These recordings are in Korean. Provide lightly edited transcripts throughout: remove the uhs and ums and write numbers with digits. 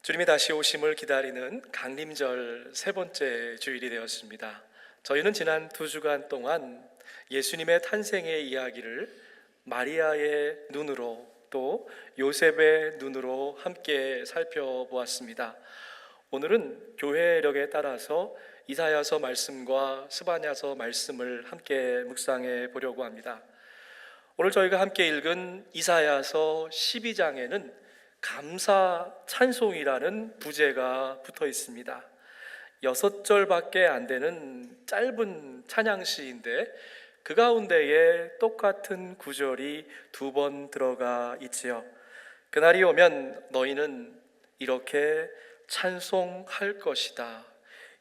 주님이 다시 오심을 기다리는 강림절 세 번째 주일이 되었습니다. 저희는 지난 2주간 동안 예수님의 탄생의 이야기를 마리아의 눈으로 또 요셉의 눈으로 함께 살펴보았습니다. 오늘은 교회력에 따라서 이사야서 말씀과 스바냐서 말씀을 함께 묵상해 보려고 합니다. 오늘 저희가 함께 읽은 이사야서 12장에는 감사 찬송이라는 부제가 붙어 있습니다. 6절밖에 안 되는 짧은 찬양시인데 그 가운데에 똑같은 구절이 2번 들어가 있지요. 그날이 오면 너희는 이렇게 찬송할 것이다.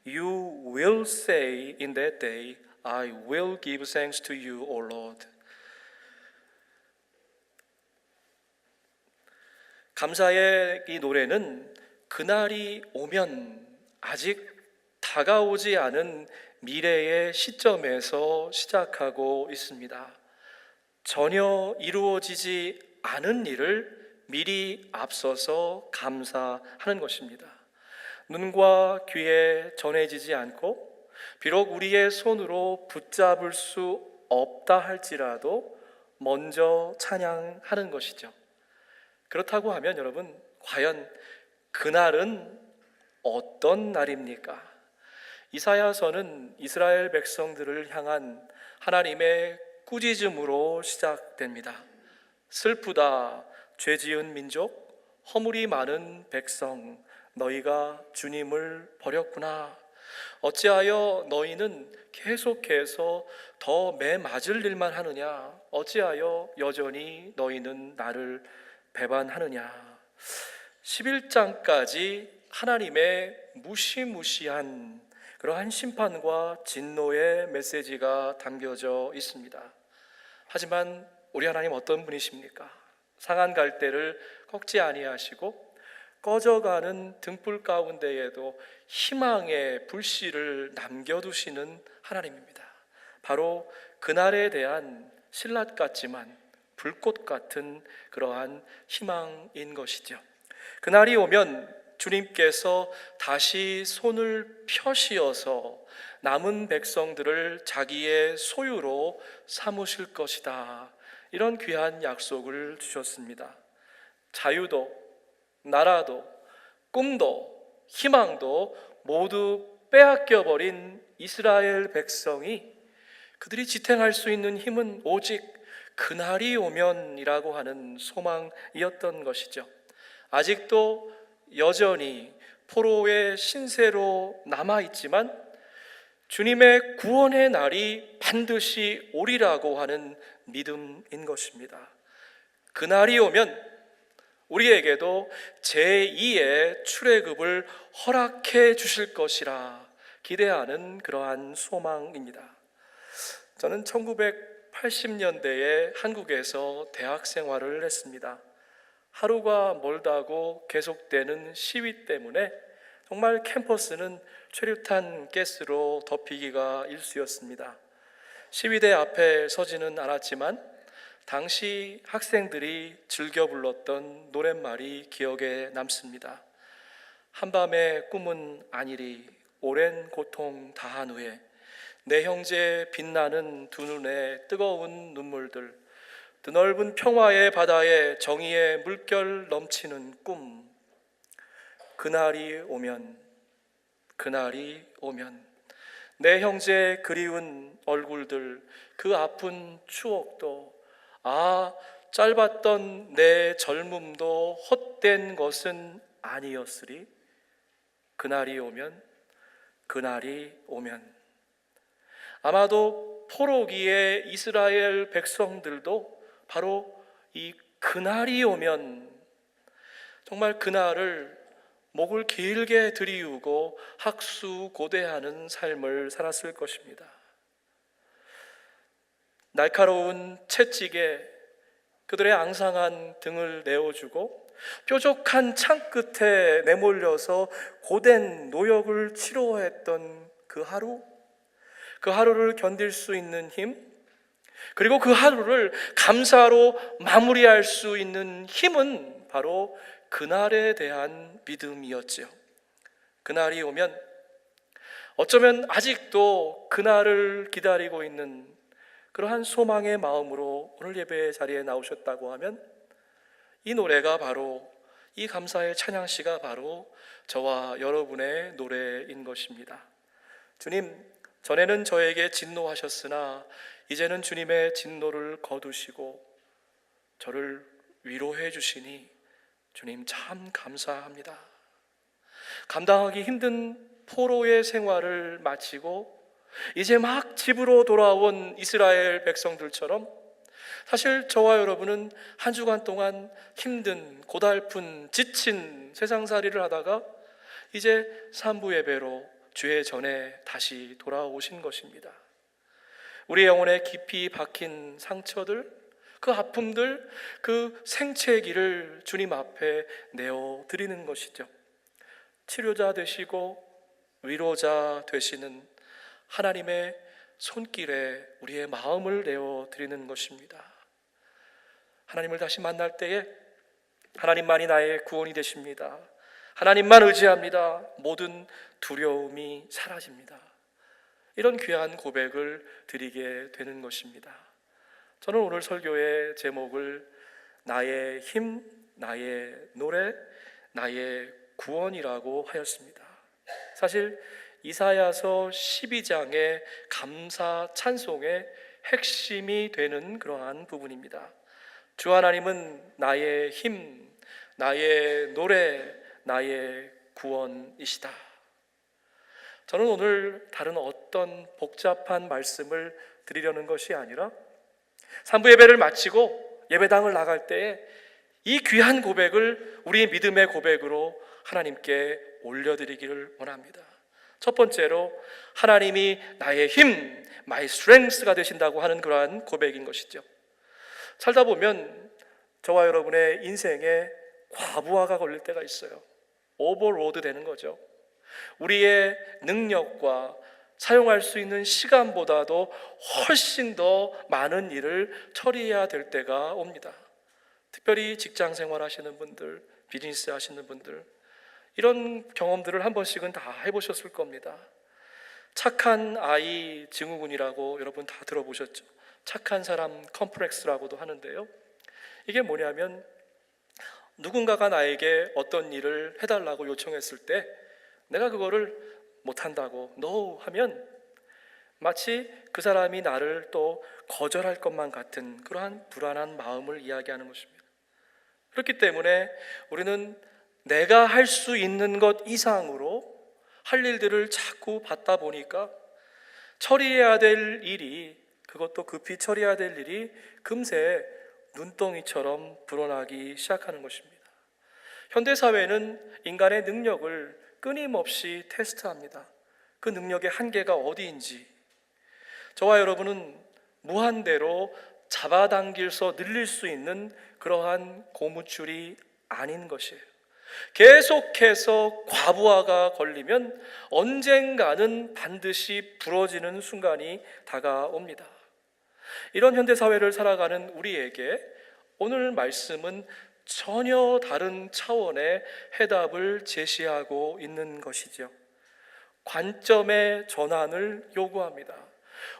You will say in that day, I will give thanks to you, O Lord. 감사의 이 노래는 그날이 오면 아직 다가오지 않은 미래의 시점에서 시작하고 있습니다. 전혀 이루어지지 않은 일을 미리 앞서서 감사하는 것입니다. 눈과 귀에 전해지지 않고 비록 우리의 손으로 붙잡을 수 없다 할지라도 먼저 찬양하는 것이죠. 그렇다고 하면 여러분, 과연 그날은 어떤 날입니까? 이사야서는 이스라엘 백성들을 향한 하나님의 꾸짖음으로 시작됩니다. 슬프다, 죄 지은 민족, 허물이 많은 백성, 너희가 주님을 버렸구나. 어찌하여 너희는 계속해서 더 매맞을 일만 하느냐? 어찌하여 여전히 너희는 나를 배반하느냐. 11장까지 하나님의 무시무시한 그러한 심판과 진노의 메시지가 담겨져 있습니다. 하지만 우리 하나님 어떤 분이십니까? 상한 갈대를 꺾지 아니하시고 꺼져가는 등불 가운데에도 희망의 불씨를 남겨두시는 하나님입니다. 바로 그날에 대한 신라 같지만 불꽃 같은 그러한 희망인 것이죠. 그날이 오면 주님께서 다시 손을 펴시어서 남은 백성들을 자기의 소유로 삼으실 것이다. 이런 귀한 약속을 주셨습니다. 자유도, 나라도, 꿈도, 희망도 모두 빼앗겨버린 이스라엘 백성이 그들이 지탱할 수 있는 힘은 오직 그날이 오면이라고 하는 소망이었던 것이죠. 아직도 여전히 포로의 신세로 남아있지만 주님의 구원의 날이 반드시 오리라고 하는 믿음인 것입니다. 그날이 오면 우리에게도 제2의 출애굽을 허락해 주실 것이라 기대하는 그러한 소망입니다. 저는 1980년대에 한국에서 대학 생활을 했습니다. 하루가 멀다고 계속되는 시위 때문에 정말 캠퍼스는 최루탄 가스로 덮이기가 일쑤였습니다. 시위대 앞에 서지는 않았지만 당시 학생들이 즐겨 불렀던 노랫말이 기억에 남습니다. 한밤의 꿈은 아니리 오랜 고통 다한 후에 내 형제 빛나는 두 눈에 뜨거운 눈물들, 드넓은 평화의 바다에 정의의 물결 넘치는 꿈. 그날이 오면 내 형제 그리운 얼굴들, 그 아픈 추억도, 짧았던 내 젊음도 헛된 것은 아니었으리. 그날이 오면 아마도 포로기의 이스라엘 백성들도 바로 이 그날이 오면 정말 그날을 목을 길게 들이우고 학수고대하는 삶을 살았을 것입니다. 날카로운 채찍에 그들의 앙상한 등을 내어주고 뾰족한 창 끝에 내몰려서 고된 노역을 치러했던 그 하루를 견딜 수 있는 힘, 그리고 그 하루를 감사로 마무리할 수 있는 힘은 바로 그날에 대한 믿음이었지요. 그날이 오면 어쩌면 아직도 그날을 기다리고 있는 그러한 소망의 마음으로 오늘 예배 자리에 나오셨다고 하면 이 노래가 바로, 이 감사의 찬양시가 바로 저와 여러분의 노래인 것입니다. 주님, 전에는 저에게 진노하셨으나 이제는 주님의 진노를 거두시고 저를 위로해 주시니 주님 참 감사합니다. 감당하기 힘든 포로의 생활을 마치고 이제 막 집으로 돌아온 이스라엘 백성들처럼 사실 저와 여러분은 한 주간 동안 힘든, 고달픈, 지친 세상살이를 하다가 이제 산부 예배로 주의 전에 다시 돌아오신 것입니다. 우리 영혼에 깊이 박힌 상처들, 그 아픔들, 그 생채기를 주님 앞에 내어드리는 것이죠. 치료자 되시고 위로자 되시는 하나님의 손길에 우리의 마음을 내어드리는 것입니다. 하나님을 다시 만날 때에 하나님만이 나의 구원이 되십니다. 하나님만 의지합니다. 모든 두려움이 사라집니다. 이런 귀한 고백을 드리게 되는 것입니다. 저는 오늘 설교의 제목을 나의 힘, 나의 노래, 나의 구원이라고 하였습니다. 사실 이사야서 12장의 감사 찬송의 핵심이 되는 그러한 부분입니다. 주 하나님은 나의 힘, 나의 노래, 나의 구원이시다. 저는 오늘 다른 어떤 복잡한 말씀을 드리려는 것이 아니라 산부 예배를 마치고 예배당을 나갈 때에 이 귀한 고백을 우리의 믿음의 고백으로 하나님께 올려드리기를 원합니다. 첫 번째로 하나님이 나의 힘, my strength가 되신다고 하는 그러한 고백인 것이죠. 살다 보면 저와 여러분의 인생에 과부하가 걸릴 때가 있어요. 오버로드 되는 거죠. 우리의 능력과 사용할 수 있는 시간보다도 훨씬 더 많은 일을 처리해야 될 때가 옵니다. 특별히 직장 생활 하시는 분들, 비즈니스 하시는 분들, 이런 경험들을 한 번씩은 다 해보셨을 겁니다. 착한 아이 증후군이라고 여러분 다 들어보셨죠? 착한 사람 컴플렉스라고도 하는데요. 이게 뭐냐면 누군가가 나에게 어떤 일을 해달라고 요청했을 때 내가 그거를 못한다고 no 하면 마치 그 사람이 나를 또 거절할 것만 같은 그러한 불안한 마음을 이야기하는 것입니다. 그렇기 때문에 우리는 내가 할 수 있는 것 이상으로 할 일들을 자꾸 받다 보니까 처리해야 될 일이, 그것도 급히 처리해야 될 일이 금세 눈덩이처럼 불어나기 시작하는 것입니다. 현대사회는 인간의 능력을 끊임없이 테스트합니다. 그 능력의 한계가 어디인지. 저와 여러분은 무한대로 잡아당길서 늘릴 수 있는 그러한 고무줄이 아닌 것이에요. 계속해서 과부하가 걸리면 언젠가는 반드시 부러지는 순간이 다가옵니다. 이런 현대사회를 살아가는 우리에게 오늘 말씀은 전혀 다른 차원의 해답을 제시하고 있는 것이죠. 관점의 전환을 요구합니다.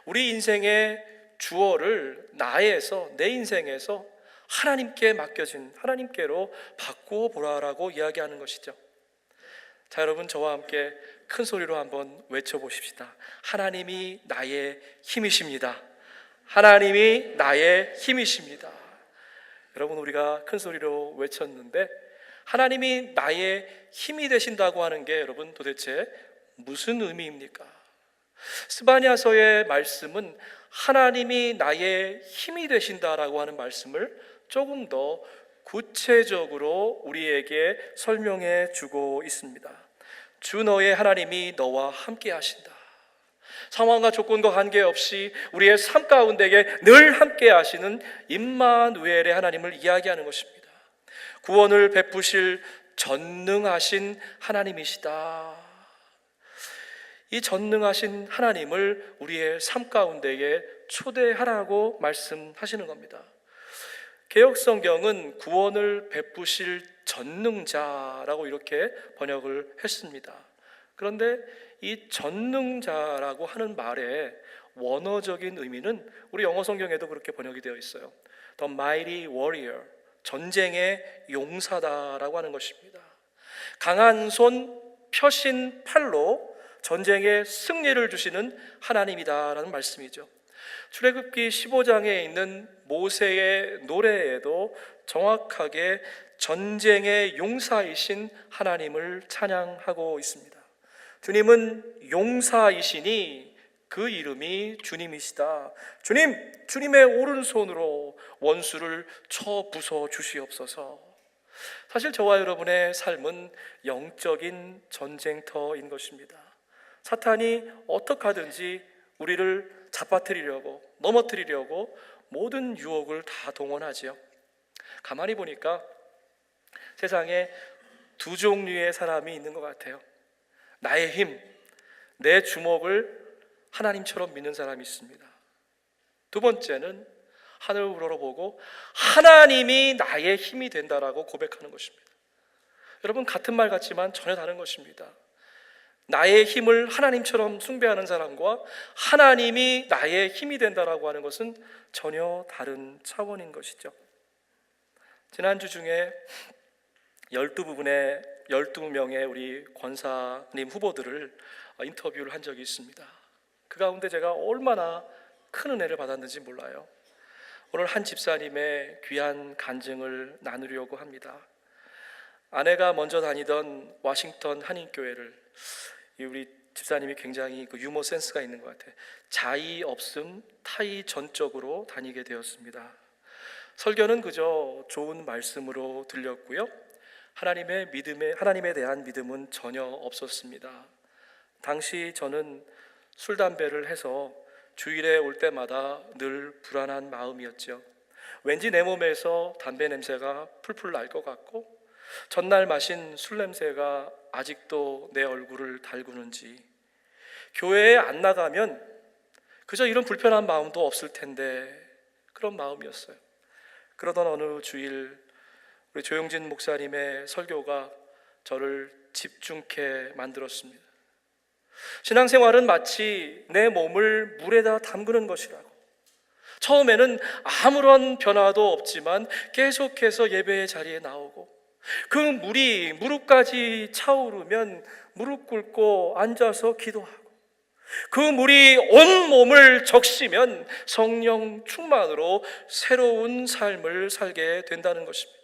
우리 인생의 주어를 나에서, 내 인생에서 하나님께 맡겨진, 하나님께로 바꾸어 보라라고 이야기하는 것이죠. 자, 여러분 저와 함께 큰 소리로 한번 외쳐보십시다. 하나님이 나의 힘이십니다. 하나님이 나의 힘이십니다. 여러분, 우리가 큰 소리로 외쳤는데 하나님이 나의 힘이 되신다고 하는 게 여러분 도대체 무슨 의미입니까? 스바냐서의 말씀은 하나님이 나의 힘이 되신다라고 하는 말씀을 조금 더 구체적으로 우리에게 설명해 주고 있습니다. 주 너의 하나님이 너와 함께 하신다. 상황과 조건과 관계없이 우리의 삶 가운데에 늘 함께 하시는 임마누엘의 하나님을 이야기하는 것입니다. 구원을 베푸실 전능하신 하나님이시다. 이 전능하신 하나님을 우리의 삶 가운데에 초대하라고 말씀하시는 겁니다. 개역 성경은 구원을 베푸실 전능자라고 이렇게 번역을 했습니다. 그런데 이 전능자라고 하는 말의 원어적인 의미는 우리 영어 성경에도 그렇게 번역이 되어 있어요. The mighty warrior, 전쟁의 용사다라고 하는 것입니다. 강한 손, 펴신 팔로 전쟁의 승리를 주시는 하나님이다라는 말씀이죠. 출애굽기 15장에 있는 모세의 노래에도 정확하게 전쟁의 용사이신 하나님을 찬양하고 있습니다. 주님은 용사이시니 그 이름이 주님이시다. 주님의 오른손으로 원수를 쳐 부숴 주시옵소서. 사실 저와 여러분의 삶은 영적인 전쟁터인 것입니다. 사탄이 어떻게 하든지 우리를 잡아뜨리려고, 넘어뜨리려고 모든 유혹을 다 동원하지요. 가만히 보니까 세상에 두 종류의 사람이 있는 것 같아요. 나의 힘, 내 주먹을 하나님처럼 믿는 사람이 있습니다. 두 번째는 하늘을 우러러보고 하나님이 나의 힘이 된다라고 고백하는 것입니다. 여러분, 같은 말 같지만 전혀 다른 것입니다. 나의 힘을 하나님처럼 숭배하는 사람과 하나님이 나의 힘이 된다라고 하는 것은 전혀 다른 차원인 것이죠. 지난주 중에 12명의 우리 권사님 후보들을 인터뷰를 한 적이 있습니다. 그 가운데 제가 얼마나 큰 은혜를 받았는지 몰라요. 오늘 한 집사님의 귀한 간증을 나누려고 합니다. 아내가 먼저 다니던 워싱턴 한인교회를 우리 집사님이 굉장히 그 유머 센스가 있는 것 같아요. 자의 없음 타의 전적으로 다니게 되었습니다. 설교는 그저 좋은 말씀으로 들렸고요. 하나님에 대한 믿음은 전혀 없었습니다. 당시 저는 술, 담배를 해서 주일에 올 때마다 늘 불안한 마음이었죠. 왠지 내 몸에서 담배 냄새가 풀풀 날 것 같고 전날 마신 술 냄새가 아직도 내 얼굴을 달구는지, 교회에 안 나가면 그저 이런 불편한 마음도 없을 텐데 그런 마음이었어요. 그러던 어느 주일 우리 조용진 목사님의 설교가 저를 집중케 만들었습니다. 신앙생활은 마치 내 몸을 물에다 담그는 것이라고. 처음에는 아무런 변화도 없지만 계속해서 예배의 자리에 나오고 그 물이 무릎까지 차오르면 무릎 꿇고 앉아서 기도하고 그 물이 온 몸을 적시면 성령 충만으로 새로운 삶을 살게 된다는 것입니다.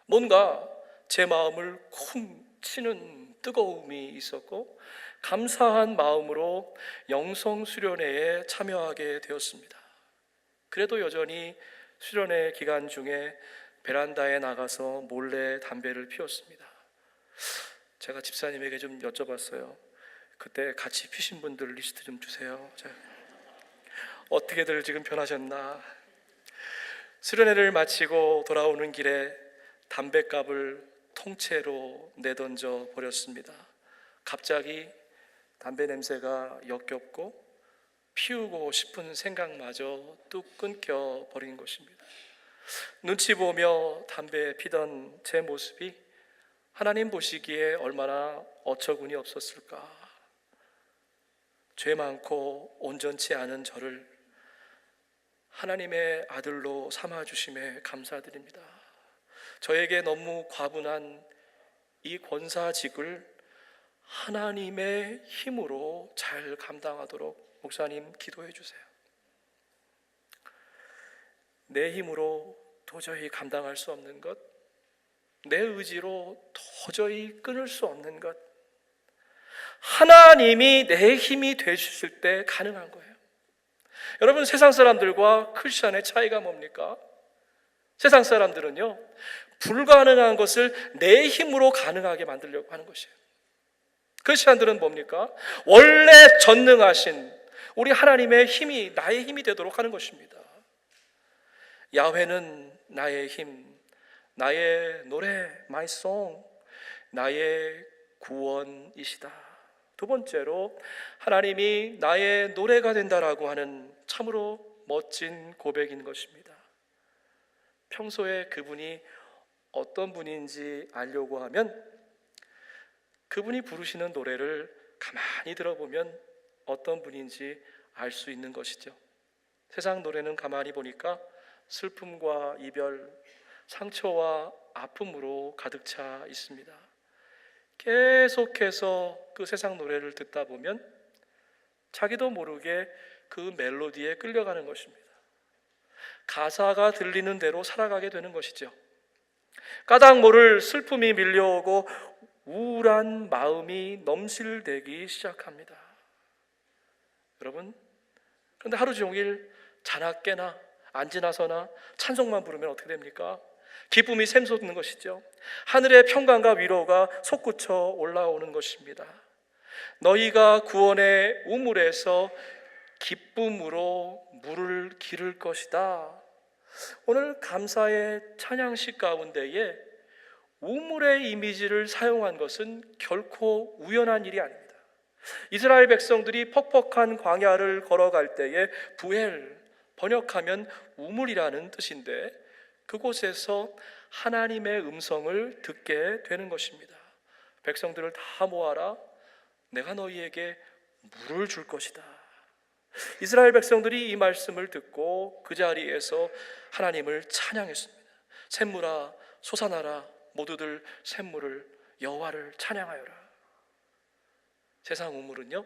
뭔가 제 마음을 쿵 치는 뜨거움이 있었고 감사한 마음으로 영성 수련회에 참여하게 되었습니다. 그래도 여전히 수련회 기간 중에 베란다에 나가서 몰래 담배를 피웠습니다. 제가 집사님에게 좀 여쭤봤어요. 그때 같이 피신 분들 리스트 좀 주세요. 어떻게들 지금 변하셨나? 수련회를 마치고 돌아오는 길에 담뱃갑을 통째로 내던져 버렸습니다. 갑자기 담배 냄새가 역겹고 피우고 싶은 생각마저 뚝 끊겨 버린 것입니다. 눈치 보며 담배 피던 제 모습이 하나님 보시기에 얼마나 어처구니 없었을까. 죄 많고 온전치 않은 저를 하나님의 아들로 삼아주심에 감사드립니다. 저에게 너무 과분한 이 권사직을 하나님의 힘으로 잘 감당하도록 목사님 기도해 주세요. 내 힘으로 도저히 감당할 수 없는 것, 내 의지로 도저히 끊을 수 없는 것, 하나님이 내 힘이 되주실 때 가능한 거예요. 여러분, 세상 사람들과 크리스천의 차이가 뭡니까? 세상 사람들은요, 불가능한 것을 내 힘으로 가능하게 만들려고 하는 것이에요. 크리스천들은 뭡니까? 원래 전능하신 우리 하나님의 힘이 나의 힘이 되도록 하는 것입니다. 야훼는 나의 힘, 나의 노래, my song, 나의 구원이시다. 두 번째로 하나님이 나의 노래가 된다라고 하는 참으로 멋진 고백인 것입니다. 평소에 그분이 어떤 분인지 알려고 하면 그분이 부르시는 노래를 가만히 들어보면 어떤 분인지 알 수 있는 것이죠. 세상 노래는 가만히 보니까 슬픔과 이별, 상처와 아픔으로 가득 차 있습니다. 계속해서 그 세상 노래를 듣다 보면 자기도 모르게 그 멜로디에 끌려가는 것입니다. 가사가 들리는 대로 살아가게 되는 것이죠. 까닭 모를 슬픔이 밀려오고 우울한 마음이 넘실대기 시작합니다. 여러분, 그런데 하루 종일 자나 깨나 앉으나 서나 찬송만 부르면 어떻게 됩니까? 기쁨이 샘솟는 것이죠. 하늘의 평강과 위로가 솟구쳐 올라오는 것입니다. 너희가 구원의 우물에서 기쁨으로 물을 기를 것이다. 오늘 감사의 찬양식 가운데에 우물의 이미지를 사용한 것은 결코 우연한 일이 아닙니다. 이스라엘 백성들이 퍽퍽한 광야를 걸어갈 때에 부엘, 번역하면 우물이라는 뜻인데 그곳에서 하나님의 음성을 듣게 되는 것입니다. 백성들을 다 모아라. 내가 너희에게 물을 줄 것이다. 이스라엘 백성들이 이 말씀을 듣고 그 자리에서 하나님을 찬양했습니다. 샘물아 솟아나라. 모두들 샘물을 여호와를 찬양하여라. 세상 우물은요,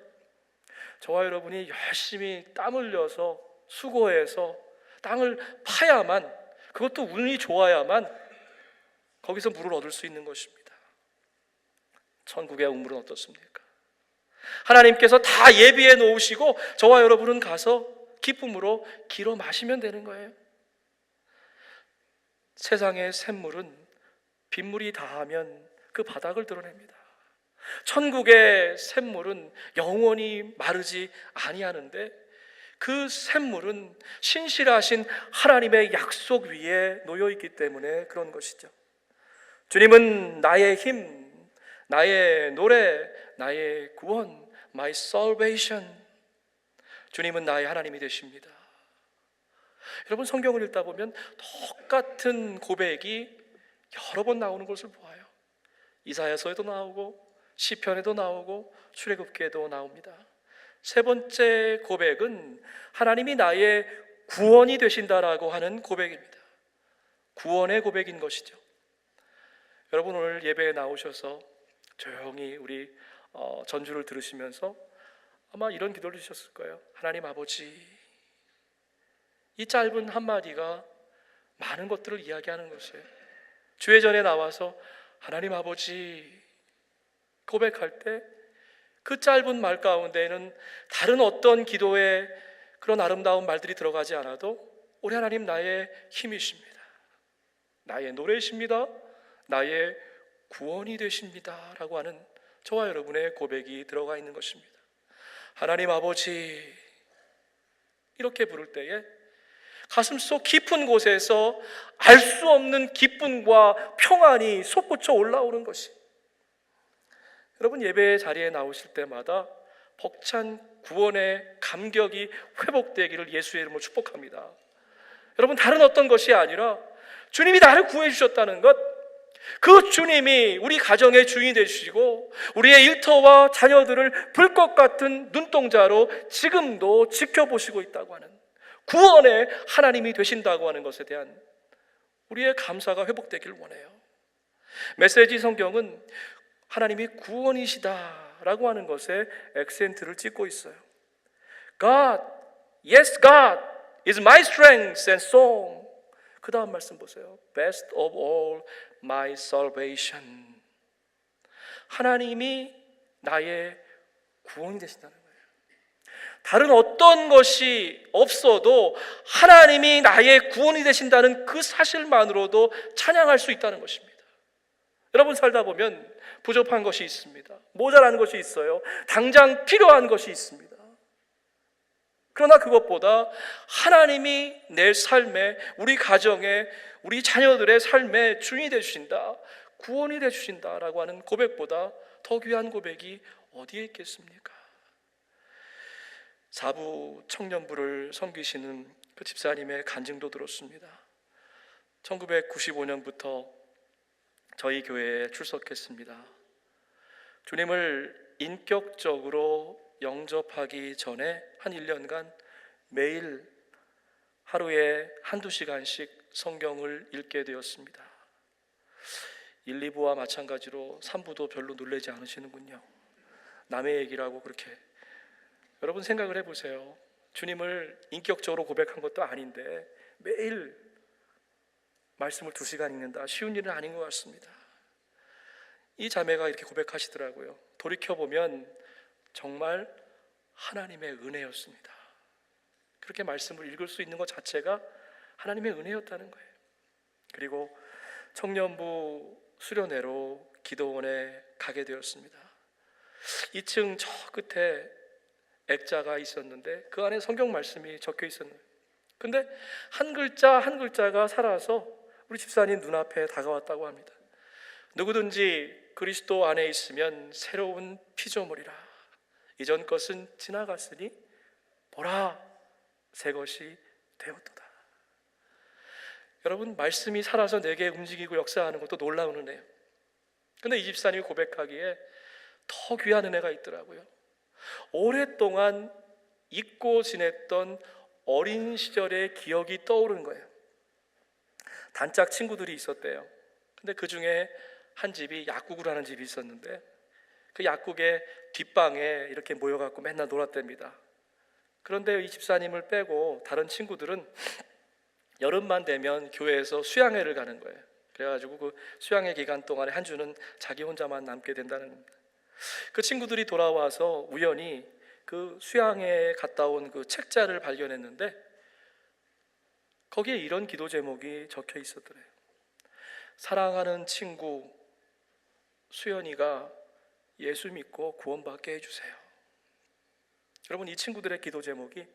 저와 여러분이 열심히 땀 흘려서 수고해서 땅을 파야만, 그것도 운이 좋아야만 거기서 물을 얻을 수 있는 것입니다. 천국의 우물은 어떻습니까? 하나님께서 다 예비해 놓으시고 저와 여러분은 가서 기쁨으로 길어 마시면 되는 거예요. 세상의 샘물은 빗물이 닿으면 그 바닥을 드러냅니다. 천국의 샘물은 영원히 마르지 아니하는데 그 샘물은 신실하신 하나님의 약속 위에 놓여 있기 때문에 그런 것이죠. 주님은 나의 힘, 나의 노래, 나의 구원, my salvation. 주님은 나의 하나님이 되십니다. 여러분, 성경을 읽다 보면 똑같은 고백이 여러 번 나오는 것을 보아요. 이사야서에도 나오고 시편에도 나오고 출애굽기에도 나옵니다. 세 번째 고백은 하나님이 나의 구원이 되신다라고 하는 고백입니다. 구원의 고백인 것이죠. 여러분, 오늘 예배에 나오셔서 조용히 우리 전주를 들으시면서 아마 이런 기도를 주셨을 거예요. 하나님 아버지, 이 짧은 한마디가 많은 것들을 이야기하는 것이에요. 주회전에 나와서 하나님 아버지 고백할 때 그 짧은 말 가운데에는 다른 어떤 기도의 그런 아름다운 말들이 들어가지 않아도 우리 하나님 나의 힘이십니다. 나의 노래이십니다. 나의 구원이 되십니다. 라고 하는 저와 여러분의 고백이 들어가 있는 것입니다. 하나님 아버지, 이렇게 부를 때에 가슴속 깊은 곳에서 알 수 없는 기쁨과 평안이 솟구쳐 올라오는 것이, 여러분 예배 자리에 나오실 때마다 벅찬 구원의 감격이 회복되기를 예수의 이름으로 축복합니다. 여러분, 다른 어떤 것이 아니라 주님이 나를 구해 주셨다는 것, 그 주님이 우리 가정의 주인이 되시고 우리의 일터와 자녀들을 불꽃 같은 눈동자로 지금도 지켜보시고 있다고 하는 구원의 하나님이 되신다고 하는 것에 대한 우리의 감사가 회복되길 원해요. 메시지 성경은 하나님이 구원이시다라고 하는 것에 액센트를 찍고 있어요. God, yes God is my strength and song. 그 다음 말씀 보세요. Best of all my salvation. 하나님이 나의 구원이 되신다는 거예요. 다른 어떤 것이 없어도 하나님이 나의 구원이 되신다는 그 사실만으로도 찬양할 수 있다는 것입니다. 여러분, 살다 보면 부족한 것이 있습니다. 모자란 것이 있어요. 당장 필요한 것이 있습니다. 그러나 그것보다 하나님이 내 삶에, 우리 가정에, 우리 자녀들의 삶에 주인이 되주신다, 구원이 되주신다라고 하는 고백보다 더 귀한 고백이 어디에 있겠습니까? 사부 청년부를 섬기시는 그 집사님의 간증도 들었습니다. 1995년부터 저희 교회에 출석했습니다. 주님을 인격적으로 영접하기 전에 한 1년간 매일 하루에 한두 시간씩 성경을 읽게 되었습니다. 1, 2부와 마찬가지로 3부도 별로 놀라지 않으시는군요. 남의 얘기라고 그렇게. 여러분 생각을 해보세요. 주님을 인격적으로 고백한 것도 아닌데 매일 말씀을 2시간 읽는다. 쉬운 일은 아닌 것 같습니다. 이 자매가 이렇게 고백하시더라고요. 돌이켜보면 정말 하나님의 은혜였습니다. 그렇게 말씀을 읽을 수 있는 것 자체가 하나님의 은혜였다는 거예요. 그리고 청년부 수련회로 기도원에 가게 되었습니다. 2층 저 끝에 액자가 있었는데 그 안에 성경 말씀이 적혀 있었는데, 근데 한 글자 한 글자가 살아서 우리 집사님 눈앞에 다가왔다고 합니다. 누구든지 그리스도 안에 있으면 새로운 피조물이라. 이전 것은 지나갔으니 보라, 새 것이 되었도다. 여러분, 말씀이 살아서 내게 움직이고 역사하는 것도 놀라운 은혜예요. 근데 이 집사님이 고백하기에 더 귀한 은혜가 있더라고요. 오랫동안 잊고 지냈던 어린 시절의 기억이 떠오른 거예요. 단짝 친구들이 있었대요. 근데 그 중에 한 집이 약국을 하는 집이 있었는데 그 약국의 뒷방에 이렇게 모여갖고 맨날 놀았답니다. 그런데 이 집사님을 빼고 다른 친구들은 여름만 되면 교회에서 수양회를 가는 거예요. 그래가지고 그 수양회 기간 동안에 한 주는 자기 혼자만 남게 된다는 겁니다. 그 친구들이 돌아와서 우연히 그 수양회에 갔다 온 그 책자를 발견했는데 거기에 이런 기도 제목이 적혀 있었더래요. 사랑하는 친구 수연이가 예수 믿고 구원받게 해주세요. 여러분, 이 친구들의 기도 제목이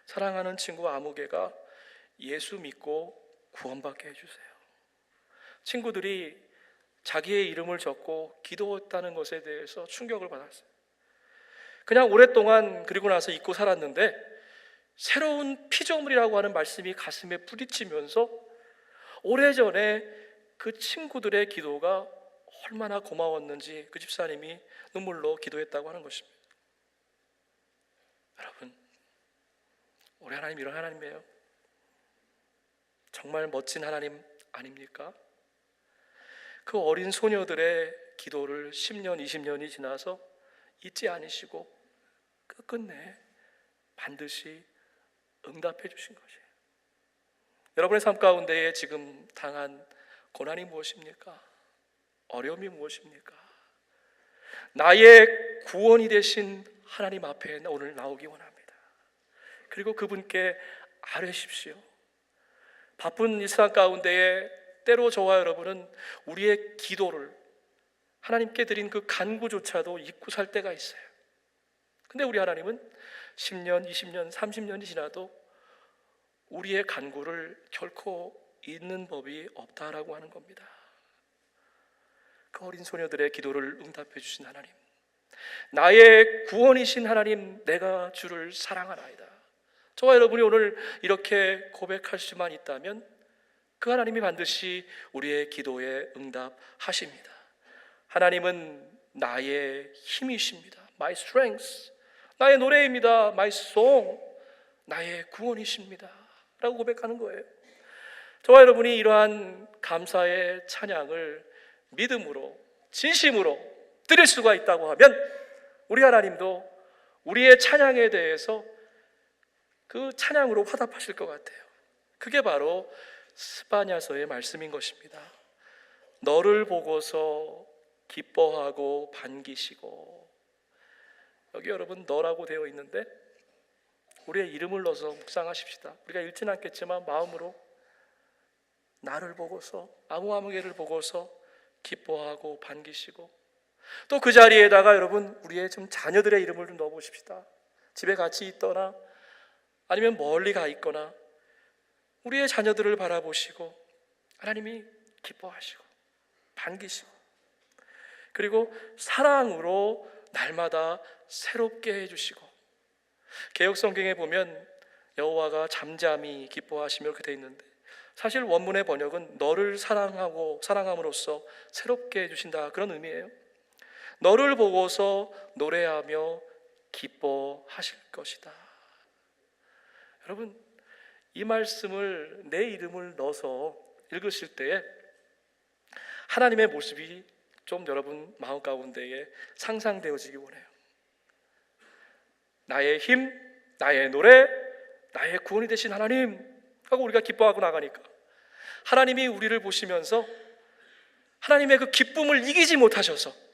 사랑하는 친구 아무개가 예수 믿고 구원받게 해주세요. 친구들이 자기의 이름을 적고 기도했다는 것에 대해서 충격을 받았어요. 그냥 오랫동안 그리고 나서 잊고 살았는데 새로운 피조물이라고 하는 말씀이 가슴에 부딪히면서 오래전에 그 친구들의 기도가 얼마나 고마웠는지 그 집사님이 눈물로 기도했다고 하는 것입니다. 여러분, 우리 하나님 이런 하나님이에요. 정말 멋진 하나님 아닙니까? 그 어린 소녀들의 기도를 10년, 20년이 지나서 잊지 않으시고 끝끝내 반드시 응답해 주신 것이에요. 여러분의 삶 가운데에 지금 당한 고난이 무엇입니까? 어려움이 무엇입니까? 나의 구원이 되신 하나님 앞에 오늘 나오기 원합니다. 그리고 그분께 아뢰십시오. 바쁜 일상 가운데에 때로 저와 여러분은 우리의 기도를 하나님께 드린 그 간구조차도 잊고 살 때가 있어요. 근데 우리 하나님은 10년, 20년, 30년이 지나도 우리의 간구를 결코 잊는 법이 없다라고 하는 겁니다. 그 어린 소녀들의 기도를 응답해 주신 하나님, 나의 구원이신 하나님, 내가 주를 사랑하나이다. 저와 여러분이 오늘 이렇게 고백할 수만 있다면 그 하나님이 반드시 우리의 기도에 응답하십니다. 하나님은 나의 힘이십니다. My strength, 나의 노래입니다. My song, 나의 구원이십니다 라고 고백하는 거예요. 저와 여러분이 이러한 감사의 찬양을 믿음으로 진심으로 드릴 수가 있다고 하면 우리 하나님도 우리의 찬양에 대해서 그 찬양으로 화답하실 것 같아요. 그게 바로 스바냐서의 말씀인 것입니다. 너를 보고서 기뻐하고 반기시고, 여기 여러분 너라고 되어 있는데 우리의 이름을 넣어서 묵상하십시다. 우리가 읽지는 않겠지만 마음으로 나를 보고서, 아무개를 보고서 기뻐하고 반기시고, 또 그 자리에다가 여러분 우리의 좀 자녀들의 이름을 좀 넣어보십시다. 집에 같이 있거나 아니면 멀리 가 있거나 우리의 자녀들을 바라보시고 하나님이 기뻐하시고 반기시고, 그리고 사랑으로 날마다 새롭게 해주시고, 개역성경에 보면 여호와가 잠잠히 기뻐하시며 그렇게 돼 있는데 사실 원문의 번역은 너를 사랑하고 사랑함으로써 새롭게 해주신다, 그런 의미예요. 너를 보고서 노래하며 기뻐하실 것이다. 여러분, 이 말씀을 내 이름을 넣어서 읽으실 때에 하나님의 모습이 좀 여러분 마음 가운데에 상상되어지기 원해요. 나의 힘, 나의 노래, 나의 구원이 되신 하나님 하고 우리가 기뻐하고 나가니까 하나님이 우리를 보시면서 하나님의 그 기쁨을 이기지 못하셔서,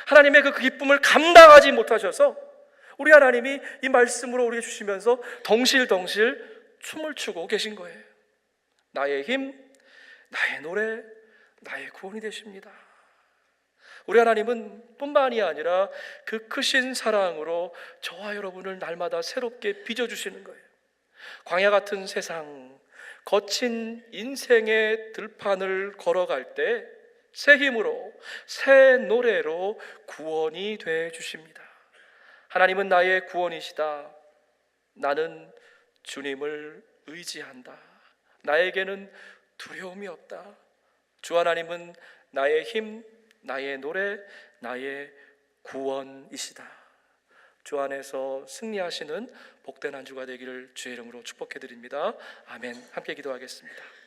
하나님의 그 기쁨을 감당하지 못하셔서 우리 하나님이 이 말씀으로 우리에게 주시면서 덩실덩실 춤을 추고 계신 거예요. 나의 힘, 나의 노래, 나의 구원이 되십니다. 우리 하나님은 뿐만이 아니라 그 크신 사랑으로 저와 여러분을 날마다 새롭게 빚어주시는 거예요. 광야 같은 세상, 거친 인생의 들판을 걸어갈 때 새 힘으로, 새 노래로 구원이 돼 주십니다. 하나님은 나의 구원이시다. 나는 주님을 의지한다. 나에게는 두려움이 없다. 주 하나님은 나의 힘, 나의 노래, 나의 구원이시다. 주 안에서 승리하시는 복된 한 주가 되기를 주의 이름으로 축복해 드립니다. 아멘. 함께 기도하겠습니다.